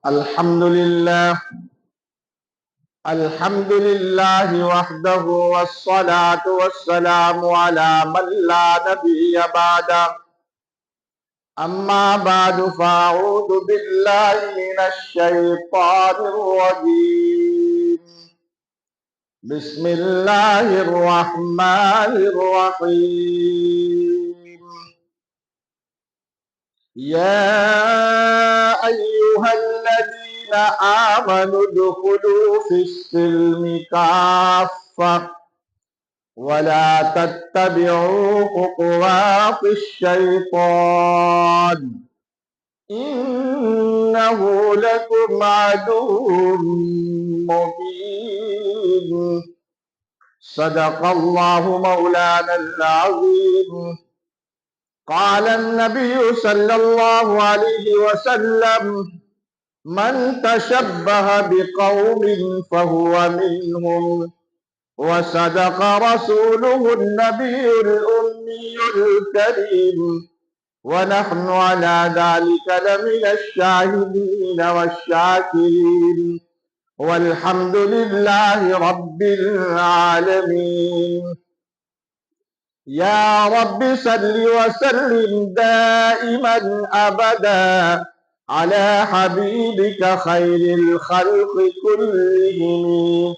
الحمد لله الحمد لله وحده والصلاة والسلام على من لا نبي بعده أما بعد فأعوذ بالله من الشيطان الرجيم بسم الله الرحمن الرحيم يا أيها الذين آمنوا ادخلوا في السلم كافة ولا تتبعوا خطوات الشيطان إنه لكم عدو مبين صدق الله مولانا العظيم قال النبي صلى الله عليه وسلم من تشبه بقوم فهو منهم وصدق رسوله النبي الأمي الكريم ونحن على ذلك لمن الشاهدين والشاكرين والحمد لله رب العالمين يا رب صل وسلم دائما أبدا على حبيبك خير الخلق كلهم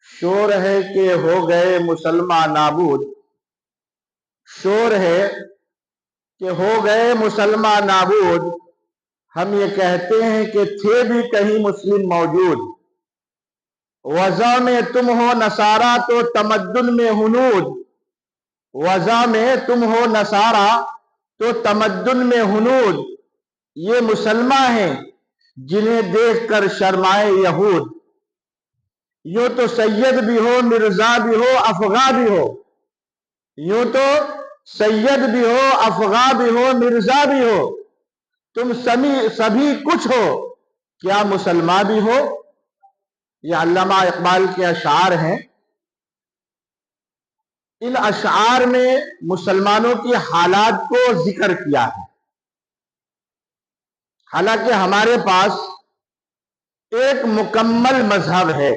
شور ہے کہ ہو گئے مسلمان نابود، شور ہے کہ ہو گئے مسلمان نابود، ہم یہ کہتے ہیں کہ تھے بھی کہیں مسلم موجود، وضع میں تم ہو نصارہ تو تمدن میں ہنود، وضع میں تم ہو نصارہ تو تمدن میں ہنود، یہ مسلمان ہیں جنہیں دیکھ کر شرمائے یہود، یوں تو سید بھی ہو مرزا بھی ہو افغا بھی ہو، یوں تو سید بھی ہو افغا بھی ہو مرزا بھی ہو، تم سبھی کچھ ہو کیا مسلمان بھی ہو۔ یہ علامہ اقبال کے اشعار ہیں۔ ان اشعار میں مسلمانوں کی حالات کو ذکر کیا ہے، حالانکہ ہمارے پاس ایک مکمل مذہب ہے،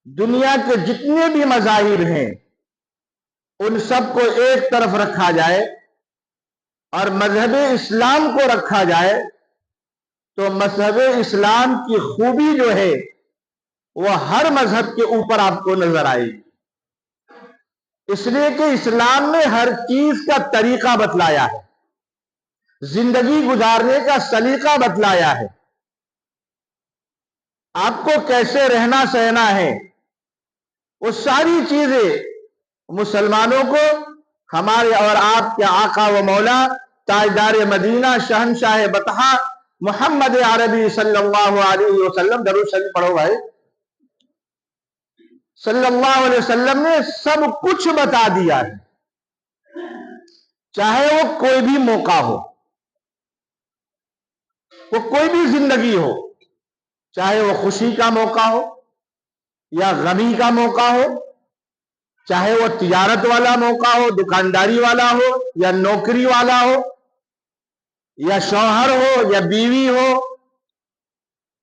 دنیا کے جتنے بھی مذاہب ہیں ان سب کو ایک طرف رکھا جائے اور مذہب اسلام کو رکھا جائے تو مذہب اسلام کی خوبی جو ہے وہ ہر مذہب کے اوپر آپ کو نظر آئے گی، اس لیے کہ اسلام نے ہر چیز کا طریقہ بتلایا ہے، زندگی گزارنے کا سلیقہ بتلایا ہے، آپ کو کیسے رہنا سہنا ہے، وہ ساری چیزیں مسلمانوں کو ہمارے اور آپ کے آقا و مولا تاجدار مدینہ شہنشاہ بطحہ محمد عربی صلی اللہ علیہ وسلم، درود شریف پڑھو بھائی، صلی اللہ علیہ وسلم نے سب کچھ بتا دیا ہے، چاہے وہ کوئی بھی موقع ہو، وہ کوئی بھی زندگی ہو، چاہے وہ خوشی کا موقع ہو یا غمی کا موقع ہو، چاہے وہ تجارت والا موقع ہو، دکانداری والا ہو یا نوکری والا ہو یا شوہر ہو یا بیوی ہو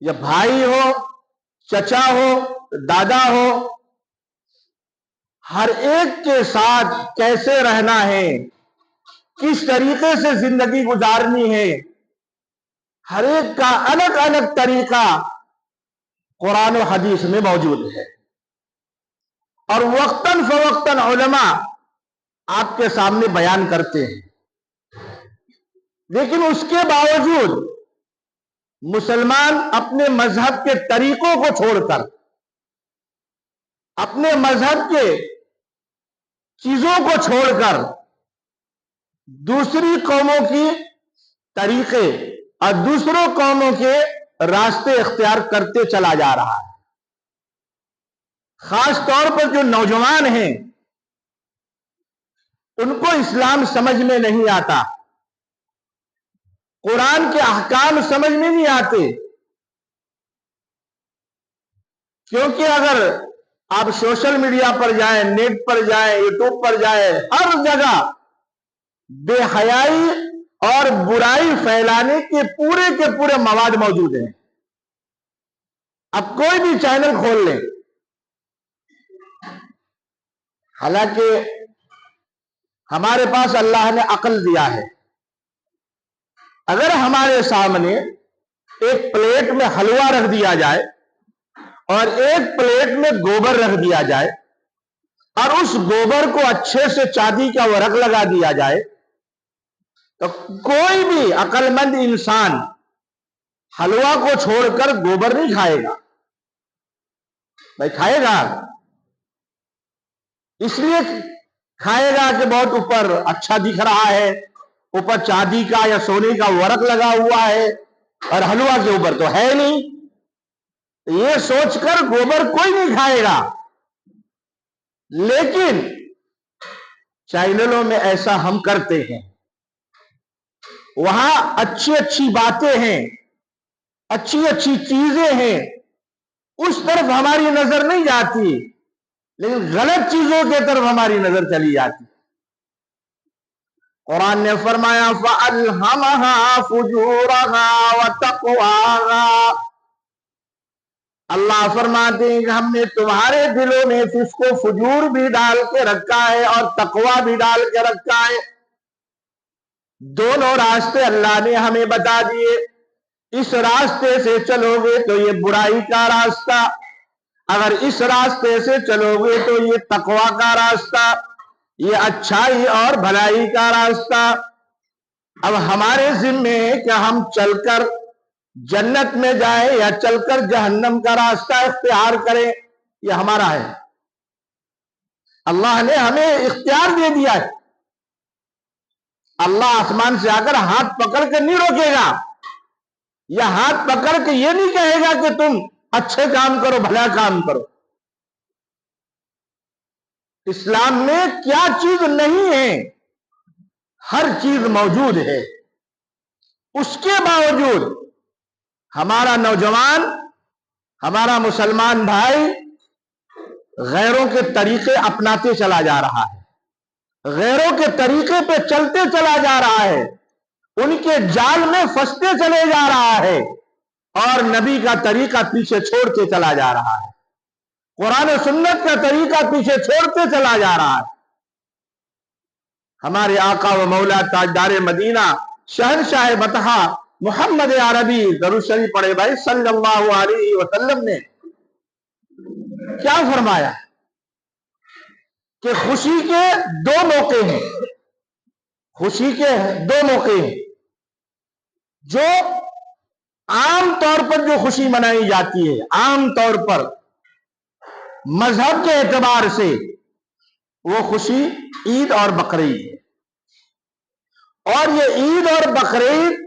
یا بھائی ہو، چچا ہو، دادا ہو، ہر ایک کے ساتھ کیسے رہنا ہے، کس طریقے سے زندگی گزارنی ہے، ہر ایک کا الگ الگ طریقہ قرآن و حدیث میں موجود ہے، اور وقتاً فوقتاً علماء آپ کے سامنے بیان کرتے ہیں، لیکن اس کے باوجود مسلمان اپنے مذہب کے طریقوں کو چھوڑ کر، اپنے مذہب کے چیزوں کو چھوڑ کر دوسری قوموں کی طریقے اور دوسروں قوموں کے راستے اختیار کرتے چلا جا رہا ہے۔ خاص طور پر جو نوجوان ہیں ان کو اسلام سمجھ میں نہیں آتا، قرآن کے احکام سمجھ میں نہیں آتے، کیونکہ اگر آپ سوشل میڈیا پر جائیں، نیٹ پر جائیں، یوٹیوب پر جائیں، ہر جگہ بے حیائی اور برائی پھیلانے کے پورے مواد موجود ہیں. اب کوئی بھی چینل کھول لیں. حالانکہ ہمارے پاس اللہ نے عقل دیا ہے. اگر ہمارے سامنے ایک پلیٹ میں حلوہ رکھ دیا جائے اور ایک پلیٹ میں گوبر رکھ دیا جائے اور اس گوبر کو اچھے سے چاندی کا ورق لگا دیا جائے تو کوئی بھی عقل مند انسان حلوہ کو چھوڑ کر گوبر نہیں کھائے گا. بھائی کھائے گا، اس لیے کھائے گا کہ بہت اوپر اچھا دکھ رہا ہے، اوپر چاندی کا یا سونے کا ورق لگا ہوا ہے اور حلوہ کے اوپر تو ہے نہیں. یہ سوچ کر گوبر کوئی نہیں کھائے گا. لیکن چینلوں میں ایسا ہم کرتے ہیں. وہاں اچھی اچھی باتیں ہیں، اچھی اچھی چیزیں ہیں، اس طرف ہماری نظر نہیں جاتی، لیکن غلط چیزوں کی طرف ہماری نظر چلی جاتی. قرآن نے فرمایا فَأَلْهَمَهَا فُجُورَهَا وَتَقْوَاهَا. اللہ فرماتے ہیں کہ ہم نے تمہارے دلوں میں فسق و فجور بھی ڈال کے رکھا ہے اور تقوی بھی ڈال کے رکھا ہے. دونوں راستے اللہ نے ہمیں بتا دیے. اس راستے سے چلو گے تو یہ برائی کا راستہ، اگر اس راستے سے چلو گے تو یہ تقوی کا راستہ، یہ اچھائی اور بھلائی کا راستہ. اب ہمارے ذمے ہے کہ ہم چل کر جنت میں جائیں یا چل کر جہنم کا راستہ اختیار کریں، یہ ہمارا ہے. اللہ نے ہمیں اختیار دے دیا ہے. اللہ آسمان سے آ کر ہاتھ پکڑ کر نہیں روکے گا، یا ہاتھ پکڑ کے یہ نہیں کہے گا کہ تم اچھے کام کرو، بھلا کام کرو. اسلام میں کیا چیز نہیں ہے؟ ہر چیز موجود ہے. اس کے باوجود ہمارا نوجوان، ہمارا مسلمان بھائی غیروں کے طریقے اپناتے چلا جا رہا ہے، غیروں کے طریقے پہ چلتے چلا جا رہا ہے، ان کے جال میں پھنستے چلے جا رہا ہے اور نبی کا طریقہ پیچھے چھوڑتے چلا جا رہا ہے، قرآن و سنت کا طریقہ پیچھے چھوڑتے چلا جا رہا ہے. ہمارے آقا و مولا تاجدار مدینہ شہنشاہ بطحہ محمد عربی درود شریف پڑھے بھائی صلی اللہ علیہ وسلم نے کیا فرمایا کہ خوشی کے دو موقع ہیں. خوشی کے دو موقع ہیں. جو عام طور پر جو خوشی منائی جاتی ہے، عام طور پر مذہب کے اعتبار سے وہ خوشی عید اور بقرعید ہے. اور یہ عید اور بقرعید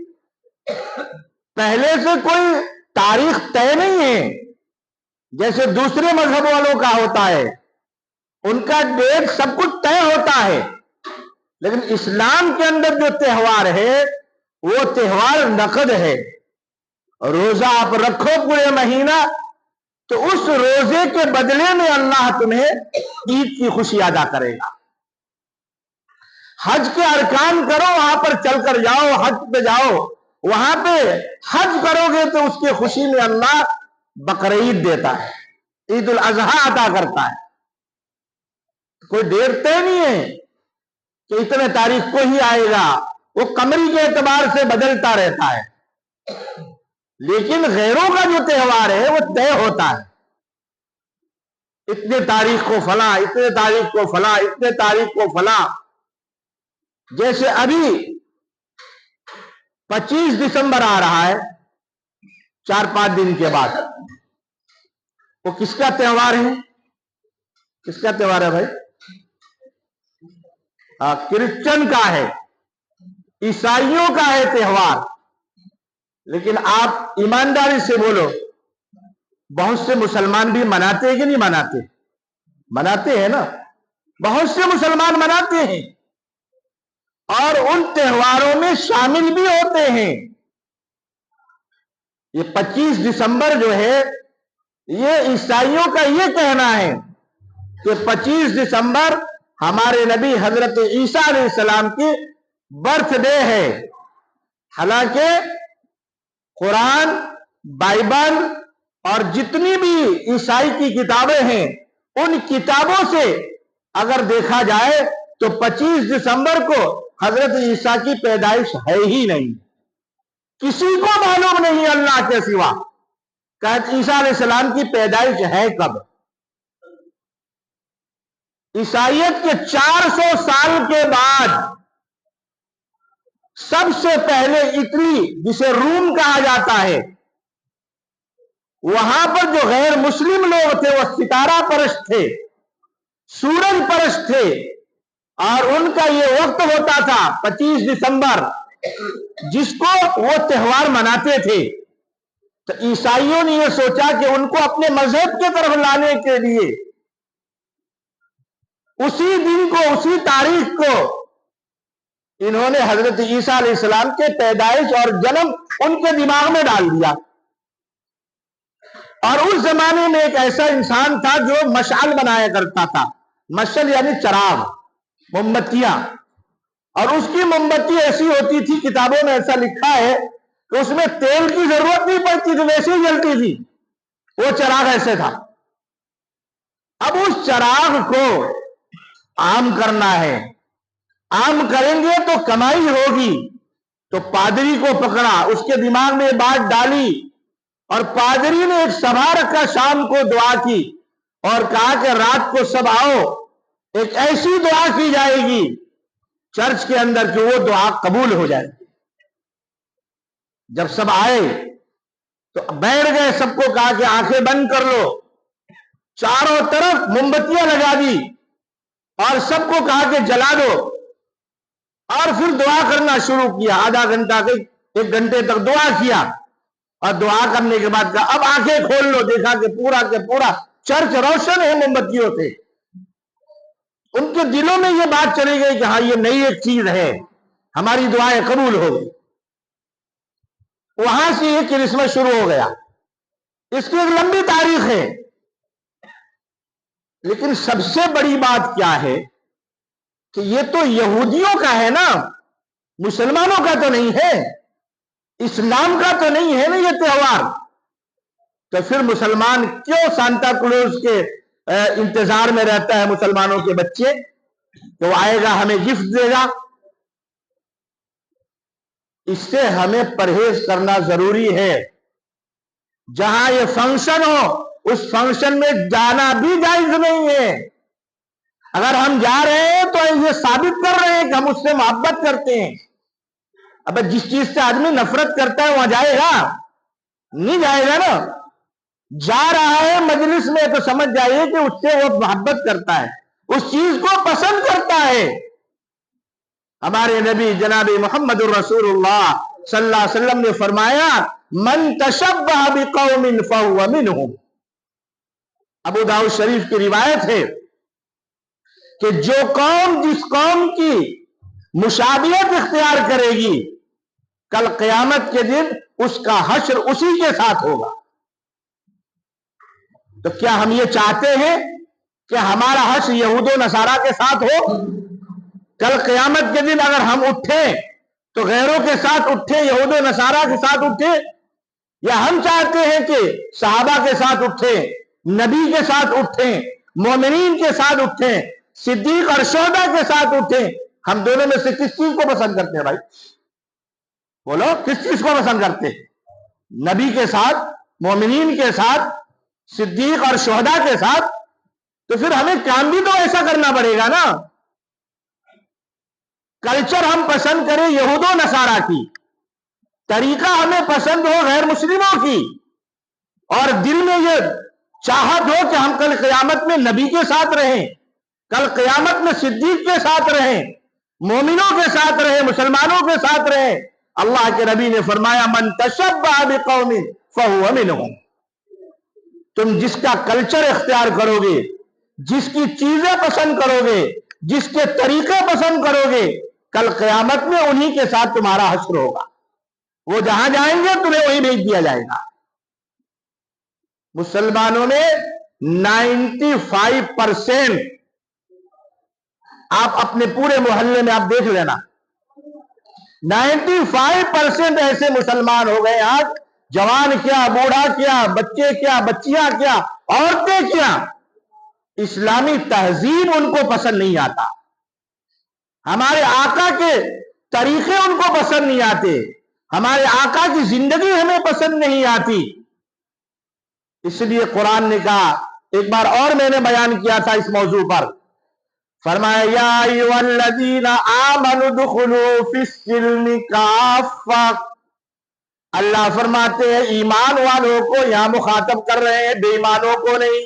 پہلے سے کوئی تاریخ طے نہیں ہے جیسے دوسرے مذہب والوں کا ہوتا ہے. ان کا ڈیٹ سب کچھ طے ہوتا ہے، لیکن اسلام کے اندر جو تہوار ہے وہ تہوار نقد ہے. روزہ آپ رکھو پورے مہینہ تو اس روزے کے بدلے میں اللہ تمہیں عید کی خوشی ادا کرے گا. حج کے ارکان کرو، وہاں پر چل کر جاؤ، حج پہ جاؤ، وہاں پہ حج کرو گے تو اس کی خوشی میں اللہ بقرعید دیتا ہے، عید الاضحیٰ عطا کرتا ہے. کوئی ڈیٹ طے نہیں ہے کہ اتنے تاریخ کو ہی آئے گا، وہ قمری کے اعتبار سے بدلتا رہتا ہے. لیکن غیروں کا جو تہوار ہے وہ طے ہوتا ہے، اتنے تاریخ کو فلاں، اتنے تاریخ کو فلاں، اتنے تاریخ کو فلاں. جیسے ابھی 25 دسمبر آ رہا ہے 4-5 دن کے بعد، وہ کس کا تہوار ہے؟ کس کا تہوار ہے بھائی؟ کرسچن کا ہے، عیسائیوں کا ہے تہوار. لیکن آپ ایمانداری سے بولو، بہت سے مسلمان بھی مناتے ہیں کہ نہیں مناتے؟ مناتے ہیں نا، بہت سے مسلمان مناتے ہیں اور ان تہواروں میں شامل بھی ہوتے ہیں. یہ 25 دسمبر جو ہے یہ عیسائیوں کا یہ کہنا ہے کہ 25 دسمبر ہمارے نبی حضرت عیسیٰ علیہ السلام کی برتھ ڈے ہے. حالانکہ قرآن، بائبل اور جتنی بھی عیسائی کی کتابیں ہیں، ان کتابوں سے اگر دیکھا جائے تو 25 دسمبر کو حضرت عیسیٰ کی پیدائش ہے ہی نہیں. کسی کو معلوم نہیں اللہ کے سوا کہ عیسیٰ علیہ السلام کی پیدائش ہے کب. عیسائیت کے 400 سال کے بعد سب سے پہلے اٹلی، جسے روم کہا جاتا ہے، وہاں پر جو غیر مسلم لوگ تھے وہ ستارہ پرست تھے، سورج پرست تھے، اور ان کا یہ وقت ہوتا تھا 25 دسمبر جس کو وہ تہوار مناتے تھے. تو عیسائیوں نے یہ سوچا کہ ان کو اپنے مذہب کی طرف لانے کے لیے اسی دن کو، اسی تاریخ کو انہوں نے حضرت عیسیٰ علیہ السلام کے پیدائش اور جنم ان کے دماغ میں ڈال دیا. اور اس زمانے میں ایک ایسا انسان تھا جو مشعل بنایا کرتا تھا. مشعل یعنی چراغ، موم بتیاں. اور اس کی موم بتی ایسی ہوتی تھی، کتابوں میں ایسا لکھا ہے کہ اس میں تیل کی ضرورت نہیں پڑتی تھی، ویسے ہی جلتی تھی. وہ چراغ ایسے تھا. اب اس چراغ کو عام کرنا ہے، عام کریں گے تو کمائی ہوگی. تو پادری کو پکڑا، اس کے دماغ میں بات ڈالی، اور پادری نے ایک سبھا رکھا، شام کو دعا کی اور کہا کہ رات کو سب آؤ، ایک ایسی دعا کی جائے گی چرچ کے اندر کہ وہ دعا قبول ہو جائے گی. جب سب آئے تو بیٹھ گئے، سب کو کہا کہ آنکھیں بند کر لو، چاروں طرف موم بتیاں لگا دی اور سب کو کہا کہ جلا دو، اور پھر دعا کرنا شروع کیا. آدھا گھنٹہ کے 1 گھنٹے تک دعا کیا، اور دعا کرنے کے بعد کہا اب آنکھیں کھول لو. دیکھا کہ پورا چرچ روشن ہے موم بتیوں سے. ان کے دلوں میں یہ بات چلی گئی کہ ہاں یہ نئی ایک چیز ہے، ہماری دعائیں قبول ہو گئی. وہاں سے یہ کرسمس شروع ہو گیا. اس کی ایک لمبی تاریخ ہے، لیکن سب سے بڑی بات کیا ہے کہ یہ تو یہودیوں کا ہے نا، مسلمانوں کا تو نہیں ہے، اسلام کا تو نہیں ہے نا یہ تہوار. تو پھر مسلمان کیوں سانتا کلوز کے انتظار میں رہتا ہے؟ مسلمانوں کے بچے کہ وہ آئے گا ہمیں گفٹ دے گا. اس سے ہمیں پرہیز کرنا ضروری ہے. جہاں یہ فنکشن ہو اس فنکشن میں جانا بھی جائز نہیں ہے. اگر ہم جا رہے ہیں تو یہ ثابت کر رہے ہیں کہ ہم اس سے محبت کرتے ہیں. اب جس چیز سے آدمی نفرت کرتا ہے وہاں جائے گا نہیں؟ جائے گا نا. جا رہا ہے مجلس میں تو سمجھ جائیے کہ اس سے وہ محبت کرتا ہے، اس چیز کو پسند کرتا ہے. ہمارے نبی جناب محمد الرسول اللہ صلی اللہ علیہ وسلم نے فرمایا من تشبہ بقوم فہو منہم. ابو داؤد شریف کی روایت ہے کہ جو قوم جس قوم کی مشابہت اختیار کرے گی کل قیامت کے دن اس کا حشر اسی کے ساتھ ہوگا. تو کیا ہم یہ چاہتے ہیں کہ ہمارا حشر یہود و نصارہ کے ساتھ ہو؟ کل قیامت کے دن اگر ہم اٹھیں تو غیروں کے ساتھ اٹھیں، یہود و نصارہ کے ساتھ اٹھیں، یا ہم چاہتے ہیں کہ صحابہ کے ساتھ اٹھیں، نبی کے ساتھ اٹھیں، مومنین کے ساتھ اٹھیں، صدیق اور شہداء کے ساتھ اٹھیں؟ ہم دونوں میں سے کس چیز کو پسند کرتے ہیں بھائی؟ بولو کس چیز کو پسند کرتے ہیں؟ نبی کے ساتھ، مومنین کے ساتھ، صدیق اور شہداء کے ساتھ. تو پھر ہمیں کام بھی تو ایسا کرنا پڑے گا نا. کلچر ہم پسند کریں یہود و نصارہ کی، طریقہ ہمیں پسند ہو غیر مسلموں کی، اور دل میں یہ چاہت ہو کہ ہم کل قیامت میں نبی کے ساتھ رہیں، کل قیامت میں صدیق کے ساتھ رہیں، مومنوں کے ساتھ رہیں، مسلمانوں کے ساتھ رہیں. اللہ کے نبی نے فرمایا من تشبہ بقوم فہو منہم. تم جس کا کلچر اختیار کرو گے، جس کی چیزیں پسند کرو گے، جس کے طریقے پسند کرو گے، کل قیامت میں انہی کے ساتھ تمہارا حشر ہوگا. وہ جہاں جائیں گے تمہیں وہی بھیج دیا جائے گا. مسلمانوں میں 95% آپ اپنے پورے محلے میں آپ دیکھ لینا، 95% ایسے مسلمان ہو گئے آج، جوان کیا، بوڑھا کیا، بچے کیا، بچیاں کیا، عورتیں کیا، اسلامی تہذیب ان کو پسند نہیں آتا، ہمارے آقا کے طریقے ان کو پسند نہیں آتے، ہمارے آقا کی زندگی ہمیں پسند نہیں آتی۔ اس لیے قرآن نے کہا، ایک بار اور میں نے بیان کیا تھا اس موضوع پر، فرمایا یا ایھا الذین آمنوا ادخلوا فی السلم کافہ۔ اللہ فرماتے ہیں ایمان والوں کو، یہاں مخاطب کر رہے ہیں بے ایمانوں کو نہیں،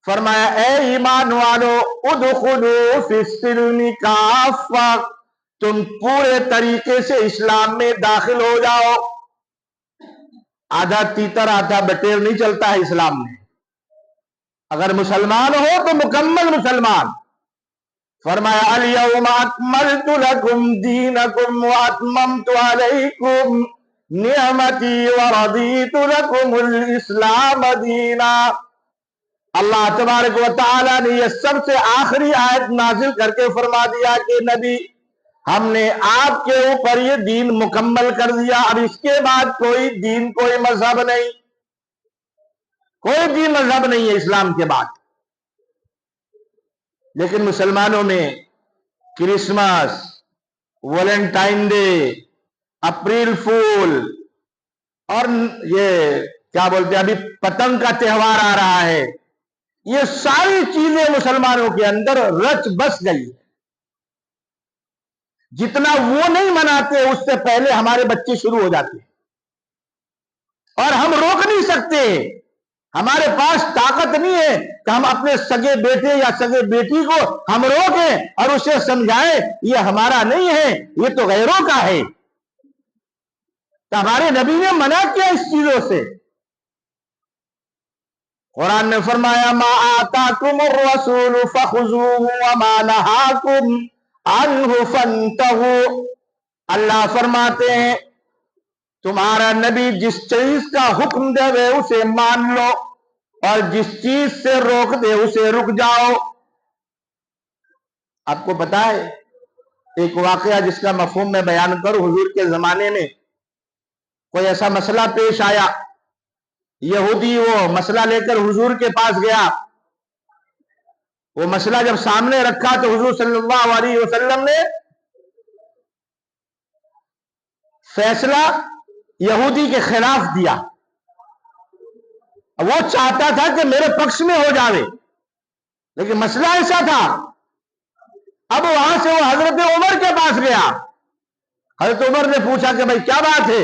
فرمایا اے ایمان والو ادخلوا فی السلم کافہ، تم پورے طریقے سے اسلام میں داخل ہو جاؤ۔ آدھا تیتر آدھا بٹیر نہیں چلتا ہے اسلام میں، اگر مسلمان ہو تو مکمل مسلمان۔ فرمایا الیوم اکملت لکم دینکم واتممت علیکم نعمتی ورضیت لکم الاسلام دینا۔ اللہ تبارک و تعالی نے یہ سب سے آخری آیت نازل کر کے فرما دیا کہ نبی ہم نے آپ کے اوپر یہ دین مکمل کر دیا، اب اس کے بعد کوئی دین، کوئی مذہب نہیں، کوئی بھی مذہب نہیں ہے اسلام کے بعد۔ لیکن مسلمانوں میں Christmas, Valentine day, April fool اور یہ کیا بولتے ہیں ابھی پتنگ کا تہوار آ رہا ہے، یہ ساری چیزیں مسلمانوں کے اندر رچ بس گئی۔ جتنا وہ نہیں مناتے اس سے پہلے ہمارے بچے شروع ہو جاتے ہیں، اور ہم روک نہیں سکتے، ہمارے پاس طاقت نہیں ہے کہ ہم اپنے سگے بیٹے یا سگے بیٹی کو ہم روکیں اور اسے سمجھائیں یہ ہمارا نہیں ہے، یہ تو غیروں کا ہے۔ تو ہمارے نبی نے منع کیا اس چیزوں سے۔ قرآن نے فرمایا ما آتاکم الرسول فخذوہ وما نہاکم عنہ فانتہوا۔ اللہ فرماتے ہیں تمہارا نبی جس چیز کا حکم دے وے اسے مان لو، اور جس چیز سے روک دے اسے رک جاؤ۔ آپ کو پتا ہے ایک واقعہ جس کا مفہوم میں بیان کروں، حضور کے زمانے میں کوئی ایسا مسئلہ پیش آیا، یہودی وہ مسئلہ لے کر حضور کے پاس گیا، وہ مسئلہ جب سامنے رکھا تو حضور صلی اللہ علیہ وسلم نے فیصلہ یہودی کے خلاف دیا۔ وہ چاہتا تھا کہ میرے پکش میں ہو جاوے، لیکن مسئلہ ایسا تھا۔ اب وہاں سے وہ حضرت عمر کے پاس گیا، حضرت عمر نے پوچھا کہ بھائی کیا بات ہے،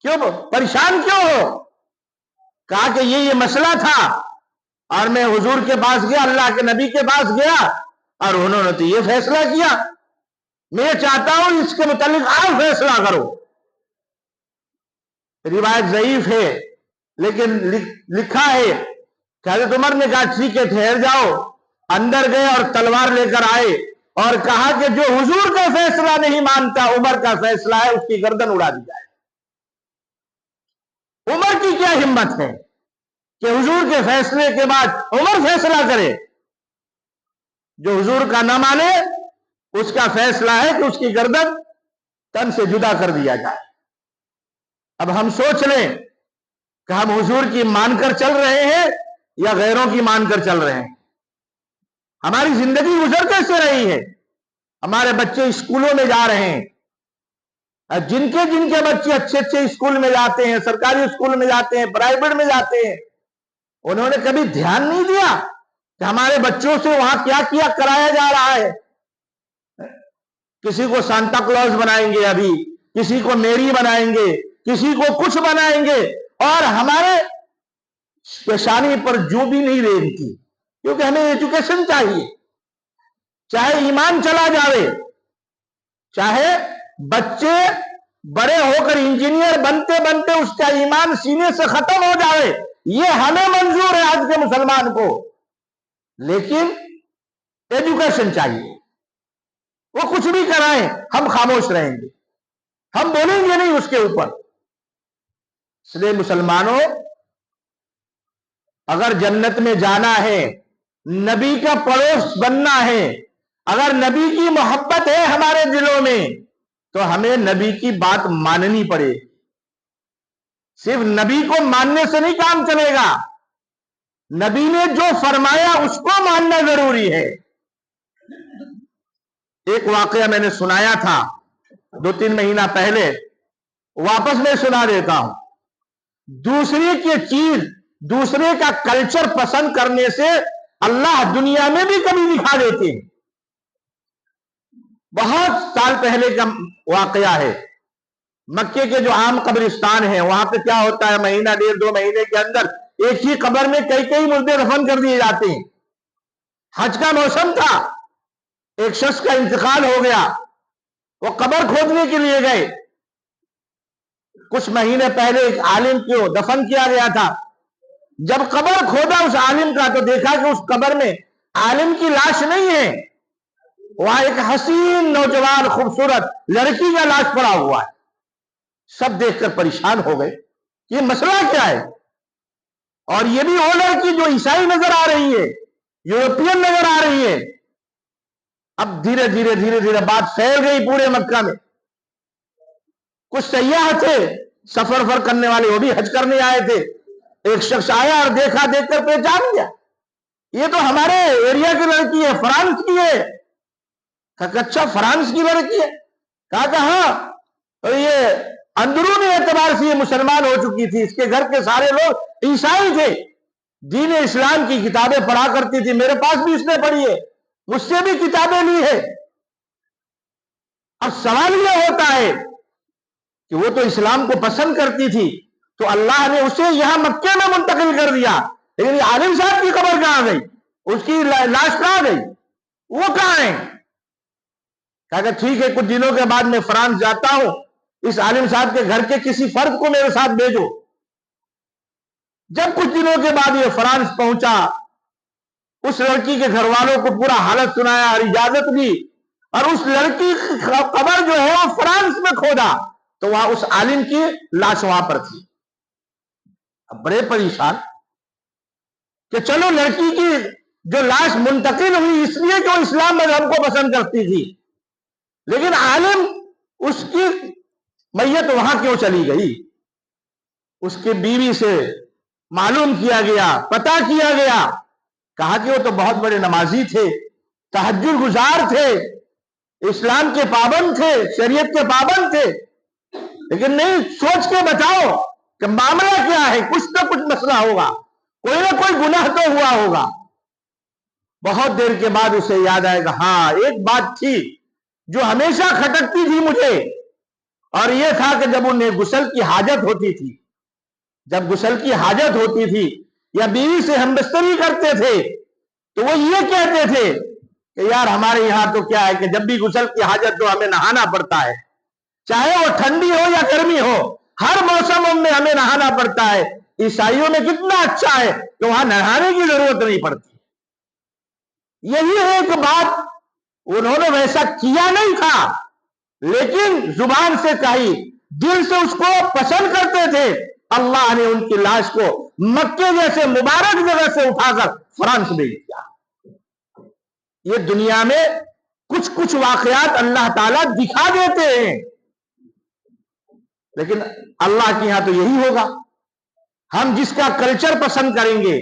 کیوں پریشان کیوں ہو؟ کہا کہ یہ مسئلہ تھا اور میں حضور کے پاس گیا، اللہ کے نبی کے پاس گیا، اور انہوں نے تو یہ فیصلہ کیا، میں چاہتا ہوں اس کے متعلق آپ فیصلہ کرو۔ روایت ضعیف ہے لیکن لکھا ہے کہ حضرت عمر نے کہا ٹھیک ہے ٹھہر جاؤ، اندر گئے اور تلوار لے کر آئے اور کہا کہ جو حضور کا فیصلہ نہیں مانتا عمر کا فیصلہ ہے، اس کی گردن اڑا دی جائے۔ عمر کی کیا ہمت ہے کہ حضور کے فیصلے کے بعد عمر فیصلہ کرے؟ جو حضور کا نہ مانے اس کا فیصلہ ہے کہ اس کی گردن تن سے جدا کر دیا جائے۔ اب ہم سوچ لیں کہ ہم حضور کی مان کر چل رہے ہیں یا غیروں کی مان کر چل رہے ہیں؟ ہماری زندگی گزر کیسے رہی ہے؟ ہمارے بچے اسکولوں میں جا رہے ہیں، جن کے بچے اچھے اچھے اسکول میں جاتے ہیں، سرکاری اسکول میں جاتے ہیں، پرائیویٹ میں جاتے ہیں، انہوں نے کبھی دھیان نہیں دیا کہ ہمارے بچوں سے وہاں کیا کیا کرایا جا رہا ہے۔ کسی کو سانتا کلوز بنائیں گے، ابھی کسی کو میری بنائیں گے، کسی کو کچھ بنائیں گے، اور ہمارے پیشانی پر جو بھی نہیں رینگتی، کیونکہ ہمیں ایجوکیشن چاہیے۔ چاہے ایمان چلا جاوے، چاہے بچے بڑے ہو کر انجینئر بنتے بنتے اس کا ایمان سینے سے ختم ہو جاوے، یہ ہمیں منظور ہے آج کے مسلمان کو، لیکن ایجوکیشن چاہیے۔ وہ کچھ بھی کرائیں ہم خاموش رہیں گے، ہم بولیں گے نہیں اس کے اوپر۔ اس لیے مسلمانوں اگر جنت میں جانا ہے، نبی کا پڑوس بننا ہے، اگر نبی کی محبت ہے ہمارے دلوں میں، تو ہمیں نبی کی بات ماننی پڑے. صرف نبی کو ماننے سے نہیں کام چلے گا، نبی نے جو فرمایا اس کو ماننا ضروری ہے. ایک واقعہ میں نے سنایا تھا 2-3 مہینہ پہلے، واپس میں سنا دیتا ہوں. دوسرے کی چیز، دوسرے کا کلچر پسند کرنے سے اللہ دنیا میں بھی کمی دکھا دیتے ہیں. بہت سال پہلے کا واقعہ ہے. مکے کے جو عام قبرستان ہیں وہاں پہ کیا ہوتا ہے، مہینہ 1.5-2 مہینے کے اندر ایک ہی قبر میں کئی مردے دفن کر دیے جاتے ہیں. حج کا موسم تھا، ایک شخص کا انتقال ہو گیا، وہ قبر کھودنے کے لیے گئے. کچھ مہینے پہلے ایک عالم کو دفن کیا گیا تھا. جب قبر کھودا اس عالم کا تو دیکھا کہ اس قبر میں عالم کی لاش نہیں ہے، وہاں ایک حسین نوجوان خوبصورت لڑکی کا لاش پڑا ہوا ہے. سب دیکھ کر پریشان ہو گئے، یہ مسئلہ کیا ہے؟ اور یہ بھی وہ لڑکی جو عیسائی نظر آ رہی ہے، یورپین نظر آ رہی ہے. اب دھیرے دھیرے بات پھیل گئی پورے مکہ میں. کچھ سیاح تھے سفر کرنے والے، وہ بھی حج کرنے آئے تھے. ایک شخص آیا اور دیکھ کر پہچان گیا، یہ تو ہمارے ایریا کی لڑکی ہے، فرانس کی ہے. کہا اچھا فرانس کی لڑکی ہے؟ کہا کہ ہاں. اور یہ اندرونی اعتبار سے یہ مسلمان ہو چکی تھی، اس کے گھر کے سارے لوگ عیسائی تھے، دین اسلام کی کتابیں پڑھا کرتی تھی، میرے پاس بھی اس نے پڑھی ہے، مجھ سے بھی کتابیں لی ہے. اب سوال یہ ہوتا ہے کہ وہ تو اسلام کو پسند کرتی تھی، تو اللہ نے اسے یہاں مکے میں منتقل کر دیا، لیکن یہ عالم صاحب کی قبر کہاں گئی؟ اس کی لاش کہاں گئی؟ وہ کہاں ہے؟ کہا کہ ٹھیک ہے، کچھ دنوں کے بعد میں فرانس جاتا ہوں، اس عالم صاحب کے گھر کے کسی فرد کو میرے ساتھ بھیجو. جب کچھ دنوں کے بعد یہ فرانس پہنچا، اس لڑکی کے گھر والوں کو پورا حالت سنایا اور اجازت دی، اور اس لڑکی کی قبر جو ہے وہ فرانس میں کھودا تو وہاں اس عالم کی لاش وہاں پر تھی. اب بڑے پریشان کہ چلو لڑکی کی جو لاش منتقل ہوئی اس لیے کہ وہ اسلام مذہب کو پسند کرتی تھی، لیکن عالم اس کی میت وہاں کیوں چلی گئی؟ اس کی بیوی سے معلوم کیا گیا، پتا کیا گیا، کہا کہ وہ تو بہت بڑے نمازی تھے، تہجد گزار تھے، اسلام کے پابند تھے، شریعت کے پابند تھے، لیکن نہیں، سوچ کے بتاؤ کہ معاملہ کیا ہے؟ کچھ نہ کچھ مسئلہ ہوگا، کوئی نہ کوئی گناہ تو ہوا ہوگا. بہت دیر کے بعد اسے یاد آئے گا، ہاں ایک بات تھی جو ہمیشہ کھٹکتی تھی مجھے، اور یہ تھا کہ جب انہیں غسل کی حاجت ہوتی تھی، جب غسل کی حاجت ہوتی تھی یا بیوی سے ہم بستری کرتے تھے تو وہ یہ کہتے تھے کہ یار ہمارے یہاں تو کیا ہے کہ جب بھی غسل کی حاجت تو ہمیں نہانا پڑتا ہے، چاہے وہ ٹھنڈی ہو یا گرمی ہو، ہر موسم میں ہمیں نہانا پڑتا ہے. عیسائیوں میں کتنا اچھا ہے کہ وہاں نہانے کی ضرورت نہیں پڑتی. یہی ایک بات انہوں نے ویسا کیا نہیں تھا، لیکن زبان سے کہی، دل سے اس کو پسند کرتے تھے. اللہ نے ان کی لاش کو مکے جیسے مبارک جگہ سے اٹھا کر فرانس بھیج دیا. یہ دنیا میں کچھ واقعات اللہ تعالیٰ دکھا دیتے ہیں، لیکن اللہ کے یہاں تو یہی ہوگا. ہم جس کا کلچر پسند کریں گے،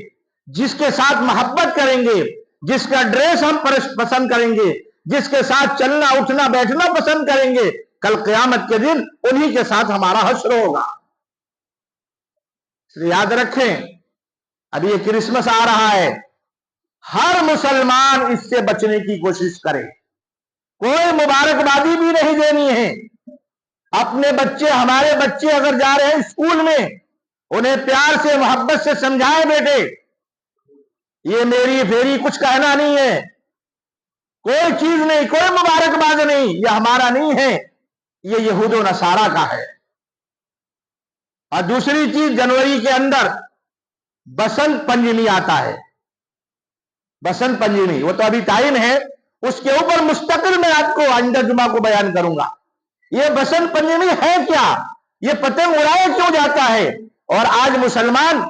جس کے ساتھ محبت کریں گے، جس کا ڈریس ہم پسند کریں گے، جس کے ساتھ چلنا اٹھنا بیٹھنا پسند کریں گے، کل قیامت کے دن انہی کے ساتھ ہمارا حشر ہوگا. اس لیے یاد رکھیں، اب یہ کرسمس آ رہا ہے، ہر مسلمان اس سے بچنے کی کوشش کرے. کوئی مبارکبادی بھی نہیں دینی ہے. اپنے بچے، ہمارے بچے اگر جا رہے ہیں اسکول میں، انہیں پیار سے محبت سے سمجھائیں، بیٹے یہ میری پھیری کچھ کہنا نہیں ہے، کوئی چیز نہیں، کوئی مبارکباد نہیں، یہ ہمارا نہیں ہے، یہ یہود و نصارہ کا ہے. اور دوسری چیز، جنوری کے اندر بسنت پنجمی آتا ہے. بسنت پنجمی وہ تو ابھی ٹائم ہے، اس کے اوپر مستقل میں آپ کو آئندہ جمعہ کو بیان کروں گا. یہ بسنت پنجمی ہے کیا؟ یہ پتنگ اڑایا کیوں جاتا ہے؟ اور آج مسلمان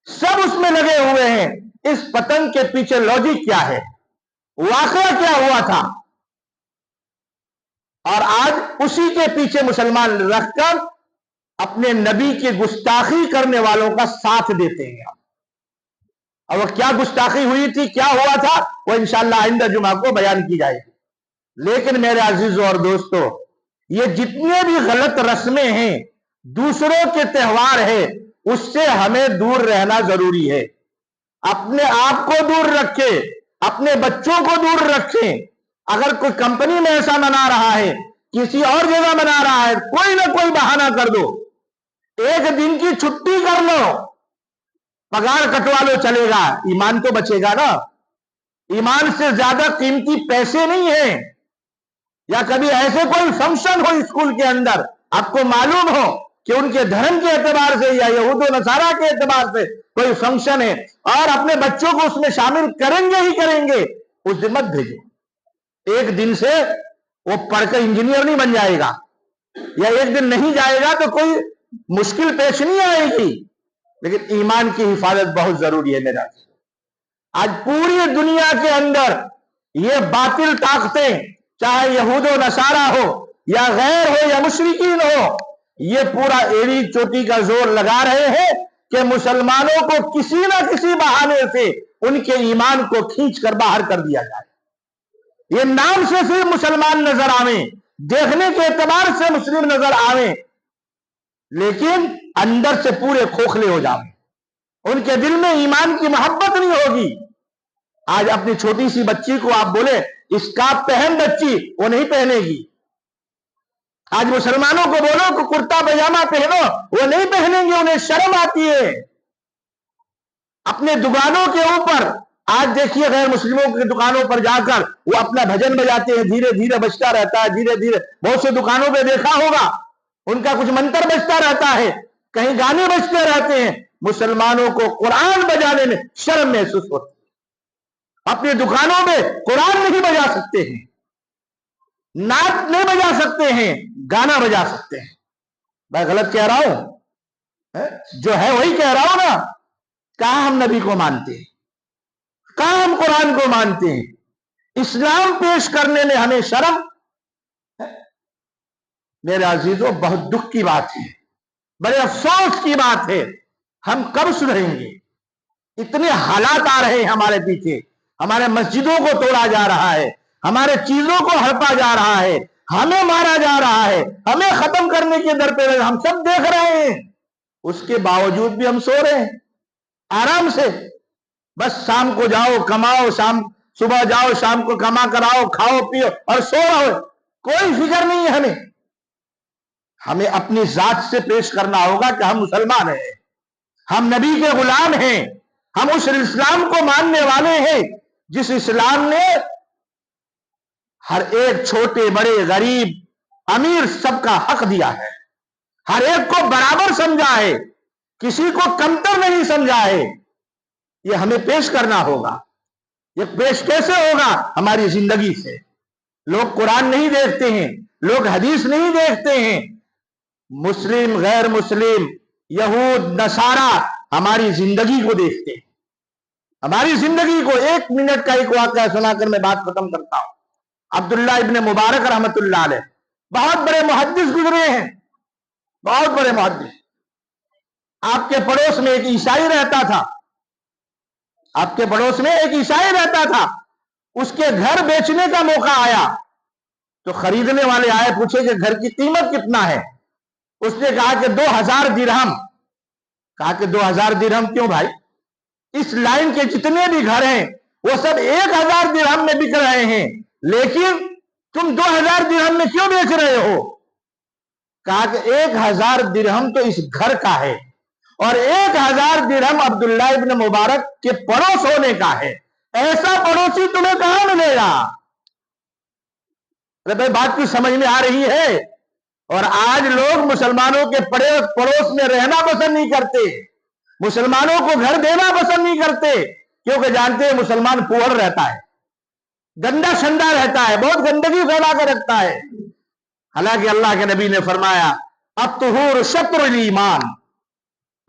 سب اس میں لگے ہوئے ہیں. اس پتنگ کے پیچھے لاجک کیا ہے؟ واقعہ کیا ہوا تھا؟ اور آج اسی کے پیچھے مسلمان رکھ کر اپنے نبی کی گستاخی کرنے والوں کا ساتھ دیتے ہیں. اور وہ کیا گستاخی ہوئی تھی، کیا ہوا تھا، وہ انشاءاللہ آئندہ جمعہ کو بیان کی جائے گی. لیکن میرے عزیزوں اور دوستو، یہ جتنے بھی غلط رسمیں ہیں، دوسروں کے تہوار ہیں، اس سے ہمیں دور رہنا ضروری ہے. اپنے آپ کو دور رکھیں، اپنے بچوں کو دور رکھیں. اگر کوئی کمپنی میں ایسا منا رہا ہے، کسی اور جگہ منا رہا ہے، کوئی نہ کوئی بہانہ کر دو، ایک دن کی چھٹی کر لو، پگار کٹوا لو، چلے گا، ایمان تو بچے گا نا. ایمان سے زیادہ قیمتی پیسے نہیں ہیں. یا کبھی ایسے کوئی فنکشن ہو اسکول کے اندر، آپ کو معلوم ہو کہ ان کے دھرم کے اعتبار سے یا یہود و نصارہ کے اعتبار سے کوئی فنکشن ہے، اور اپنے بچوں کو اس میں شامل کریں گے ہی کریں گے، اس دن مت بھیجو. ایک دن سے وہ پڑھ کر انجینئر نہیں بن جائے گا، یا ایک دن نہیں جائے گا تو کوئی مشکل پیش نہیں آئے گی. لیکن ایمان کی حفاظت بہت ضروری ہے میرا. آج پوری دنیا کے اندر یہ باطل طاقتیں، چاہے یہود و نصارہ ہو یا غیر ہو یا مشرکین ہو، یہ پورا ایڑی چوٹی کا زور لگا رہے ہیں کہ مسلمانوں کو کسی نہ کسی بہانے سے ان کے ایمان کو کھینچ کر باہر کر دیا جائے. یہ نام سے صرف مسلمان نظر آویں، دیکھنے کے اعتبار سے مسلم نظر آویں، لیکن اندر سے پورے کھوکھلے ہو جائیں، ان کے دل میں ایمان کی محبت نہیں ہوگی. آج اپنی چھوٹی سی بچی کو آپ بولے اسکارف پہن بچی، وہ نہیں پہنے گی. آج مسلمانوں کو بولو کہ کرتا پاجامہ پہنو، وہ نہیں پہنیں گے، انہیں شرم آتی ہے. اپنے دکانوں کے اوپر آج دیکھیے غیر مسلموں کی دکانوں پر جا کر وہ اپنا بھجن بجاتے ہیں، دھیرے دھیرے بجتا رہتا ہے، دھیرے دھیرے. بہت سے دکانوں پہ دیکھا ہوگا ان کا کچھ منتر بجتا رہتا ہے، کہیں گانے بجتے رہتے ہیں. مسلمانوں کو قرآن بجانے میں شرم محسوس ہوتی ہے. اپنی دکانوں میں قرآن نہیں بجا سکتے ہیں، نعت نہیں بجا سکتے ہیں، گانا بجا سکتے ہیں. میں غلط کہہ رہا ہوں؟ جو ہے وہی کہہ رہا ہوں نا. کہاں ہم نبی کو مانتے ہیں، کہاں ہم قرآن کو مانتے ہیں. اسلام پیش کرنے میں ہمیں شرم. میرے عزیزوں، بہت دکھ کی بات ہے، بڑے افسوس کی بات ہے. ہم کب سدھریں گے؟ اتنے حالات آ رہے ہیں ہمارے پیچھے. ہمارے مسجدوں کو توڑا جا رہا ہے، ہمارے چیزوں کو ہڑپا جا رہا ہے، ہمیں مارا جا رہا ہے، ہمیں ختم کرنے کے در پہ ہم سب دیکھ رہے ہیں. اس کے باوجود بھی ہم سو رہے ہیں آرام سے. بس شام کو جاؤ کماؤ، صبح جاؤ شام کو کما کر آؤ، کھاؤ پیو اور سو رہو. کوئی فکر نہیں ہے ہمیں. ہمیں اپنی ذات سے پیش کرنا ہوگا کہ ہم مسلمان ہیں، ہم نبی کے غلام ہیں، ہم اس اسلام کو ماننے والے ہیں جس اسلام نے ہر ایک چھوٹے بڑے غریب امیر سب کا حق دیا ہے، ہر ایک کو برابر سمجھا ہے، کسی کو کمتر نہیں سمجھا ہے. یہ ہمیں پیش کرنا ہوگا. یہ پیش کیسے ہوگا؟ ہماری زندگی سے. لوگ قرآن نہیں دیکھتے ہیں، لوگ حدیث نہیں دیکھتے ہیں. مسلم غیر مسلم یہود نصارہ ہماری زندگی کو دیکھتے ہیں، ہماری زندگی کو. 1 منٹ کا ایک واقعہ سنا کر میں بات ختم کرتا ہوں. عبداللہ ابن مبارک رحمت اللہ علیہ بہت بڑے محدث گزرے ہیں، بہت بڑے محدث. آپ کے پڑوس میں ایک عیسائی رہتا تھا، آپ کے پڑوس میں ایک عیسائی رہتا تھا. اس کے گھر بیچنے کا موقع آیا تو خریدنے والے آئے، پوچھے کہ گھر کی قیمت کتنا ہے؟ اس نے کہا کہ 2000 درہم. کہا کہ 2000 درہم کیوں بھائی؟ اس لائن کے جتنے بھی گھر ہیں وہ سب 1000 درہم میں بک رہے ہیں، لیکن تم 2000 درہم میں کیوں بیچ رہے ہو؟ کہا کہ 1000 درہم تو اس گھر کا ہے اور 1000 درہم عبداللہ ابن مبارک کے پڑوس ہونے کا ہے. ایسا پڑوسی تمہیں کہاں ملے گا؟ بھائی بات کی سمجھ میں آ رہی ہے؟ اور آج لوگ مسلمانوں کے پڑوس میں رہنا پسند نہیں کرتے، مسلمانوں کو گھر دینا پسند نہیں کرتے، کیونکہ جانتے ہیں مسلمان پوہڑ رہتا ہے، گندا شندا رہتا ہے، بہت گندگی پھیلا کر رکھتا ہے. حالانکہ اللہ کے نبی نے فرمایا الطہور شطر الایمان،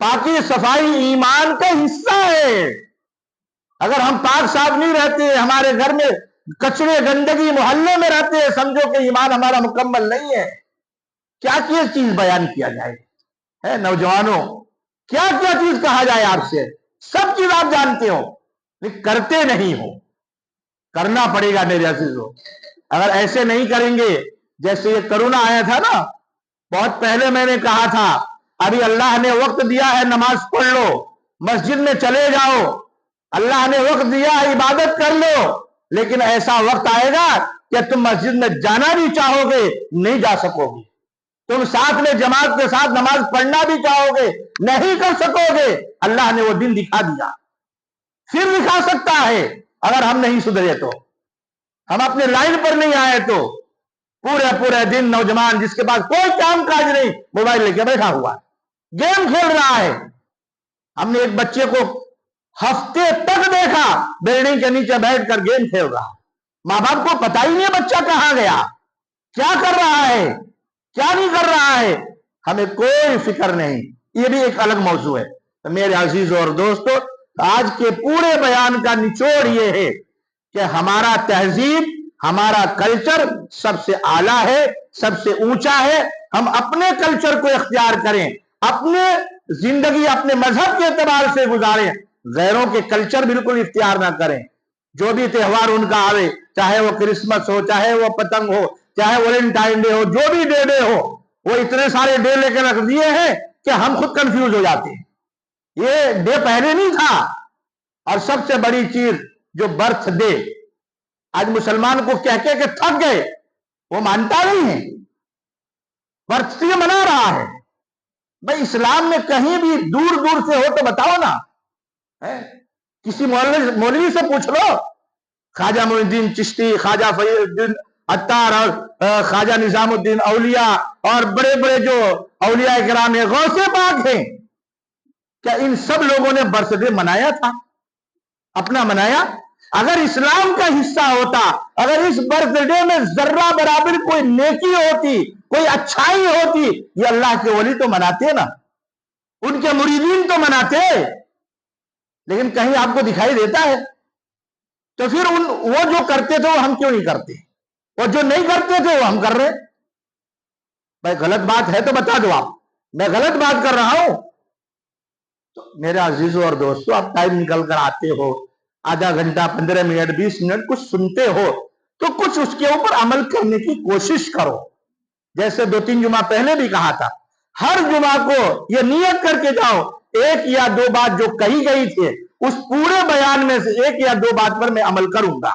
پاکی صفائی ایمان کا حصہ ہے. اگر ہم پاک صاف نہیں رہتے، ہمارے گھر میں کچرے گندگی محلے میں رہتے ہیں، سمجھو کہ ایمان ہمارا مکمل نہیں ہے۔ کیا کیا چیز بیان کیا جائے نوجوانوں، کیا کیا چیز کہا جائے آپ سے، سب چیز آپ جانتے ہو لیکن کرتے نہیں ہو۔ کرنا پڑے گا میرے عزیزو، اگر ایسے نہیں کریں گے، جیسے یہ کرونا آیا تھا نا، بہت پہلے میں نے کہا تھا ابھی اللہ نے وقت دیا ہے، نماز پڑھ لو، مسجد میں چلے جاؤ، اللہ نے وقت دیا ہے، عبادت کر لو، لیکن ایسا وقت آئے گا کہ تم مسجد میں جانا بھی چاہو گے نہیں جا سکو گے، تم ساتھ میں جماعت کے ساتھ نماز پڑھنا بھی چاہو گے نہیں کر سکو گے۔ اللہ نے وہ دن دکھا دیا، پھر دکھا سکتا ہے اگر ہم نہیں سدھرے تو، ہم اپنے لائن پر نہیں آئے تو۔ پورے دن نوجوان جس کے پاس کوئی کام کاج نہیں، موبائل لے کے بیٹھا ہوا ہے، گیم کھیل رہا ہے۔ ہم نے ایک بچے کو ہفتے تک دیکھا بلڈنگ کے نیچے بیٹھ کر گیم کھیل رہا، ماں باپ کو پتا ہی نہیں بچہ کہاں گیا، کیا کر رہا ہے، کیا نہیں کر رہا ہے، ہمیں کوئی فکر نہیں۔ یہ بھی ایک الگ موضوع ہے۔ تو میرے عزیزوں اور دوستو، آج کے پورے بیان کا نچوڑ یہ ہے کہ ہمارا تہذیب، ہمارا کلچر سب سے اعلیٰ ہے، سب سے اونچا ہے۔ ہم اپنے کلچر کو اختیار کریں، اپنے زندگی اپنے مذہب کے اعتبار سے گزاریں، غیروں کے کلچر بالکل اختیار نہ کریں۔ جو بھی تہوار ان کا آوے، چاہے وہ کرسمس ہو، چاہے وہ پتنگ ہو، چاہے ویلنٹائن ڈے ہو، جو بھی ڈے ہو، وہ اتنے سارے ڈے لے کے رکھ دیے ہیں کہ ہم خود کنفیوز ہو جاتے ہیں۔ یہ ڈے پہلے نہیں تھا۔ اور سب سے بڑی چیز جو برتھ ڈے، آج مسلمان کو کہہ کے تھک گئے، وہ مانتا نہیں ہے، برتھ ڈے منا رہا ہے۔ بھائی اسلام میں کہیں بھی دور دور سے ہو تو بتاؤ نا، کسی مولوی سے پوچھ لو، خواجہ معین الدین چشتی، خواجہ فرید الدین عطار اور خواجہ نظام الدین اولیاء اور بڑے بڑے جو اولیاء کرام ہیں، غوث پاک ہیں، کیا ان سب لوگوں نے برتھ ڈے منایا تھا؟ اپنا منایا؟ اگر اسلام کا حصہ ہوتا، اگر اس برتھ ڈے میں ذرہ برابر کوئی نیکی ہوتی، کوئی اچھائی ہوتی، یہ اللہ کے ولی تو مناتے نا، ان کے مریدین تو مناتے، لیکن کہیں آپ کو دکھائی دیتا ہے؟ تو پھر وہ جو کرتے تھے وہ ہم کیوں نہیں کرتے؟ وہ جو نہیں کرتے تھے وہ ہم کر رہے۔ بھائی غلط بات ہے تو بتا دو، آپ میں غلط بات کر رہا ہوں تو میرے عزیزوں اور دوستوں، آپ ٹائم نکل کر آتے ہو، آدھا گھنٹہ 15 منٹ 20 منٹ کچھ سنتے ہو تو کچھ اس کے اوپر عمل کرنے کی کوشش کرو۔ جیسے 2-3 جمعہ پہلے بھی کہا تھا، ہر جمعہ کو یہ نیت کر کے جاؤ، ایک یا دو بات جو کہی گئی تھی اس پورے بیان میں سے ایک یا دو بات پر میں عمل کروں گا،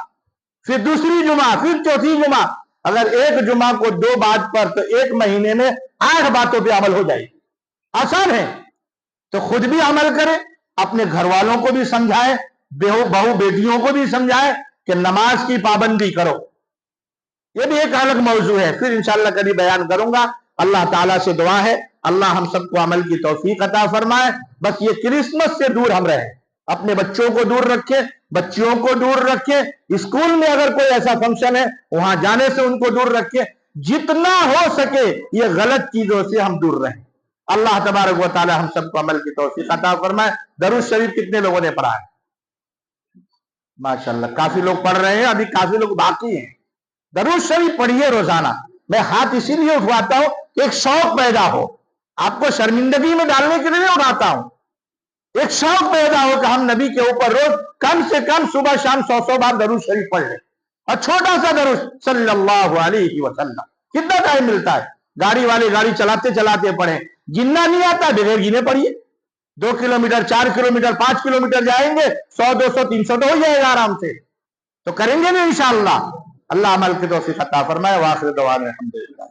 پھر دوسری جمعہ، پھر چوتھی جمعہ، اگر ایک جمعہ کو 2 بات پر تو ایک مہینے میں 8 باتوں پہ عمل ہو جائے گی۔ آسان ہے، تو خود بھی عمل کریں، اپنے گھر والوں کو بھی سمجھائیں، بہو بیٹیوں کو بھی سمجھائیں کہ نماز کی پابندی کرو۔ یہ بھی ایک الگ موضوع ہے، پھر انشاءاللہ کبھی بیان کروں گا۔ اللہ تعالیٰ سے دعا ہے اللہ ہم سب کو عمل کی توفیق عطا فرمائے۔ بس یہ کرسمس سے دور ہم رہیں، اپنے بچوں کو دور رکھیں، بچیوں کو دور رکھیں، اسکول میں اگر کوئی ایسا فنکشن ہے وہاں جانے سے ان کو دور رکھیں، جتنا ہو سکے یہ غلط چیزوں سے ہم دور رہیں۔ اللہ تبارک و تعالی ہم سب کو عمل کی توفیق عطا فرمائے۔ درود شریف کتنے لوگوں نے پڑھا ہے؟ ماشاءاللہ کافی لوگ پڑھ رہے ہیں، ابھی کافی لوگ باقی ہیں۔ درود شریف پڑھیے روزانہ۔ میں ہاتھ اسی لیے اٹھواتا ہوں کہ ایک شوق پیدا ہو، آپ کو شرمندگی میں ڈالنے کے لیے اٹھاتا ہوں، ایک شوق پیدا ہو کہ ہم نبی کے اوپر روز کم سے کم صبح شام 100 بار درود شریف پڑھ لیں، اور چھوٹا سا درود صلی اللہ علیہ وسلم۔ کتنا ٹائم ملتا ہے؟ گاڑی والے گاڑی چلاتے چلاتے پڑھیں، گننا نہیں آتا بغیر گنے پڑھیے۔ 2 کلومیٹر 4 کلومیٹر 5 کلومیٹر جائیں گے، 100 200 300 تو ہو جائے گا آرام سے، تو کریں گے نا انشاءاللہ۔ اللہ عمل کی توفیق عطا فرمائے۔ وآخر دعوانا الحمدللہ۔